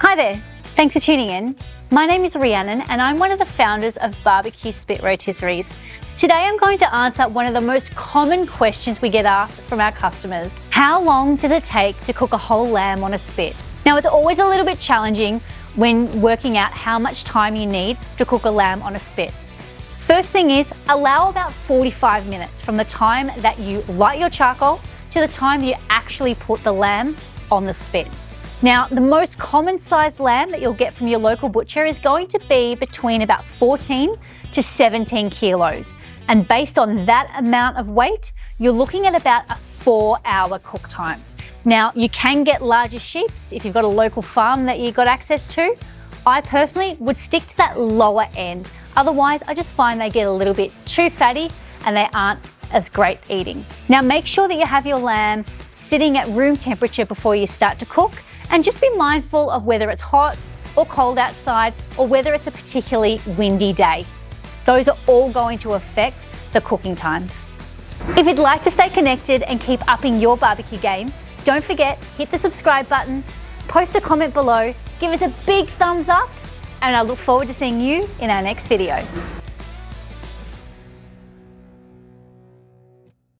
Hi there, thanks for tuning in. My name is Rhiannon and I'm one of the founders of BBQ Spit Rotisseries. Today I'm going to answer one of the most common questions we get asked from our customers. How long does it take to cook a whole lamb on a spit? Now it's always a little bit challenging when working out how much time you need to cook a lamb on a spit. First thing is, allow about 45 minutes from the time that you light your charcoal to the time you actually put the lamb on the spit. Now, the most common sized lamb that you'll get from your local butcher is going to be between about 14 to 17 kilos. And based on that amount of weight, you're looking at about a 4-hour cook time. Now, you can get larger sheeps if you've got a local farm that you've got access to. I personally would stick to that lower end. Otherwise, I just find they get a little bit too fatty and they aren't as great eating. Now, make sure that you have your lamb sitting at room temperature before you start to cook. And just be mindful of whether it's hot or cold outside or whether it's a particularly windy day. Those are all going to affect the cooking times. If you'd like to stay connected and keep upping your barbecue game, don't forget, hit the subscribe button, post a comment below, give us a big thumbs up, and I look forward to seeing you in our next video.